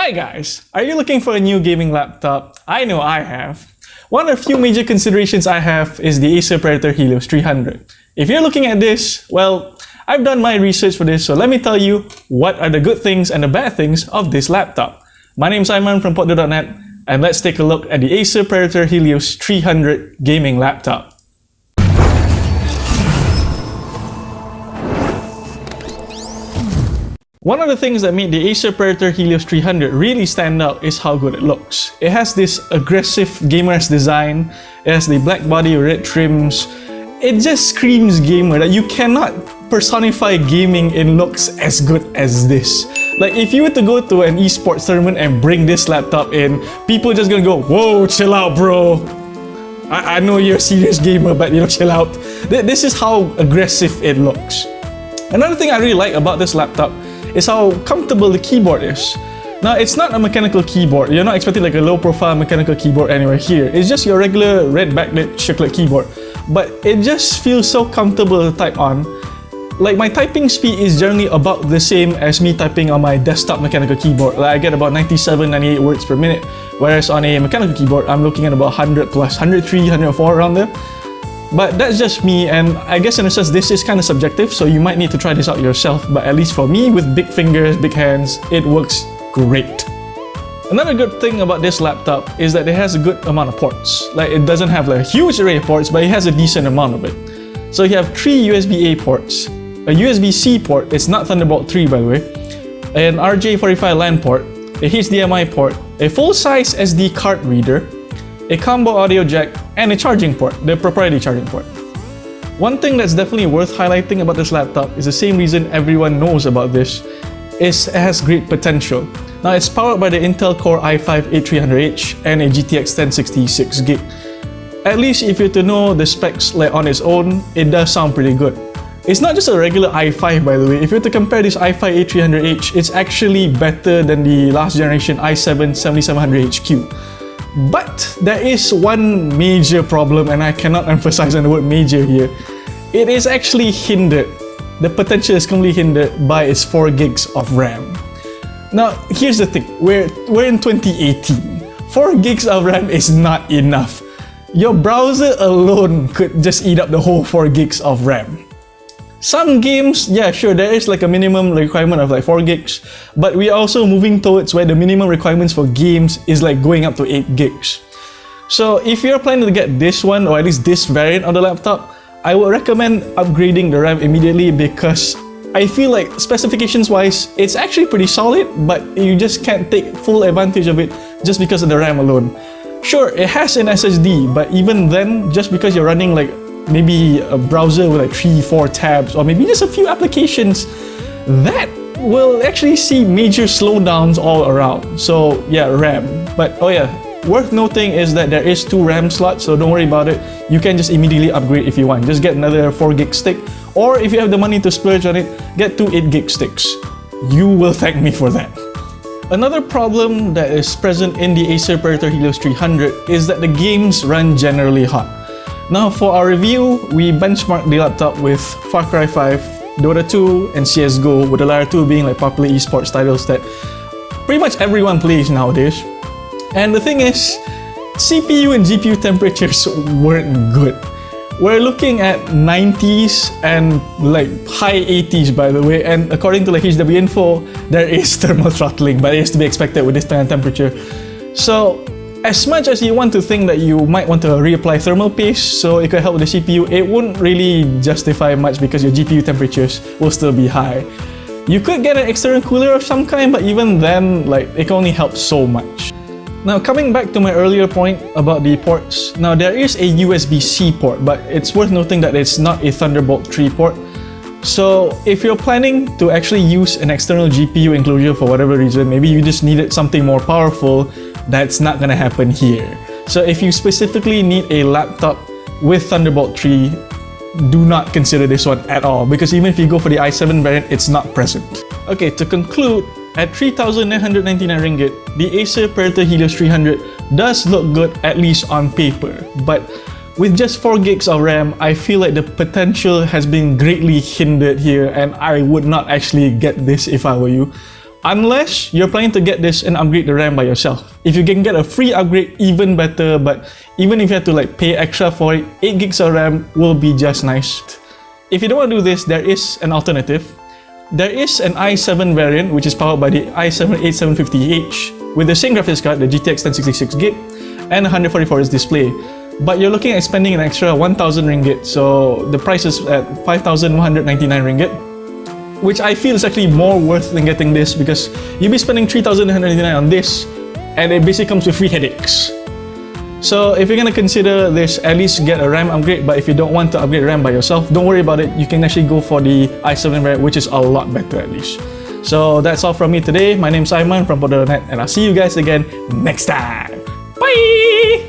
Hi guys, are you looking for a new gaming laptop? I know I have. One of the few major considerations I have is the Acer Predator Helios 300. If you're looking at this, well, I've done my research for this, so let me tell you what are the good things and the bad things of this laptop. My name's Simon from Poddo.net, and let's take a look at the Acer Predator Helios 300 gaming laptop. One of the things that made the Acer Predator Helios 300 really stand out is how good it looks. It has this aggressive gamer-esque design, it has the black body, red trims. It just screams gamer. That you cannot personify gaming in looks as good as this. Like if you were to go to an esports tournament and bring this laptop in, people are just gonna go, whoa, chill out bro. I know you're a serious gamer, but you know, chill out. This is how aggressive it looks. Another thing I really like about this laptop is how comfortable the keyboard is. Now, it's not a mechanical keyboard. You're not expecting like a low-profile mechanical keyboard anywhere here. It's just your regular red backlit chiclet keyboard. But it just feels so comfortable to type on. Like my typing speed is generally about the same as me typing on my desktop mechanical keyboard. Like I get about 97, 98 words per minute. Whereas on a mechanical keyboard, I'm looking at about 100 plus, 103, 104 around there. But that's just me, and I guess in a sense this is kind of subjective, so you might need to try this out yourself. But at least for me, with big fingers, big hands, it works great. Another good thing about this laptop is that it has a good amount of ports. Like it doesn't have like a huge array of ports, but it has a decent amount of it. So you have 3 USB-A ports, a USB-C port, it's not Thunderbolt 3 by the way, an RJ45 LAN port, a HDMI port, a full-size SD card reader, a combo audio jack, and a charging port, the proprietary charging port. One thing that's definitely worth highlighting about this laptop is the same reason everyone knows about this, is it has great potential. Now it's powered by the Intel Core i5-8300H and a GTX 1066 gig. At least if you're to know the specs like on its own, it does sound pretty good. It's not just a regular i5 by the way. If you're to compare this i5-8300H, it's actually better than the last generation i7-7700HQ. But there is one major problem, and I cannot emphasize on the word major here. It is actually hindered. The potential is completely hindered by its 4 gigs of RAM. Now, here's the thing. We're in 2018. 4 gigs of RAM is not enough. Your browser alone could just eat up the whole 4 gigs of RAM. Some games, yeah, sure, there is like a minimum requirement of like 4 gigs, but we are also moving towards where the minimum requirements for games is like going up to 8 gigs. So if you're planning to get this one, or at least this variant of the laptop, I would recommend upgrading the RAM immediately because I feel like specifications wise, it's actually pretty solid, but you just can't take full advantage of it just because of the RAM alone. Sure, it has an SSD, but even then, just because you're running like maybe a browser with like 3-4 tabs, or maybe just a few applications, that will actually see major slowdowns all around. So yeah, RAM. But oh yeah, worth noting is that there is 2 RAM slots, so don't worry about it. You can just immediately upgrade if you want. Just get another 4 gig stick, or if you have the money to splurge on it, get 2 8 gig sticks. You will thank me for that. Another problem that is present in the Acer Predator Helios 300 is that the games run generally hot. Now for our review, we benchmarked the laptop with Far Cry 5, Dota 2, and CSGO, with the latter 2 being like popular esports titles that pretty much everyone plays nowadays. And the thing is, CPU and GPU temperatures weren't good. We're looking at 90s and like high 80s by the way, and according to like HW Info, there is thermal throttling, but it is to be expected with this kind of temperature. So as much as you want to think that you might want to reapply thermal paste so it could help with the CPU, it wouldn't really justify much because your GPU temperatures will still be high. You could get an external cooler of some kind, but even then, like, it can only help so much. Now, coming back to my earlier point about the ports, now there is a USB-C port, but it's worth noting that it's not a Thunderbolt 3 port. So if you're planning to actually use an external GPU enclosure for whatever reason, maybe you just needed something more powerful, that's not gonna happen here. So if you specifically need a laptop with Thunderbolt 3, do not consider this one at all, because even if you go for the i7 variant, it's not present. Okay, to conclude, at 3,999 ringgit, the Acer Predator Helios 300 does look good, at least on paper. But with just 4 gigs of RAM, I feel like the potential has been greatly hindered here, and I would not actually get this if I were you. Unless you're planning to get this and upgrade the RAM by yourself. If you can get a free upgrade, even better, but even if you have to like pay extra for it, 8 gigs of RAM will be just nice. If you don't want to do this, there is an alternative. There is an i7 variant which is powered by the i7-8750H with the same graphics card, the GTX 1066GB, and 144Hz display. But you're looking at spending an extra 1,000 ringgit, so the price is at 5,199 ringgit, which I feel is actually more worth than getting this because you'll be spending 3,199 on this, and it basically comes with free headaches. So if you're gonna consider this, at least get a RAM upgrade. But if you don't want to upgrade RAM by yourself, don't worry about it. You can actually go for the i7 variant, which is a lot better at least. So that's all from me today. My name's Simon from Potato.net, and I'll see you guys again next time. Bye!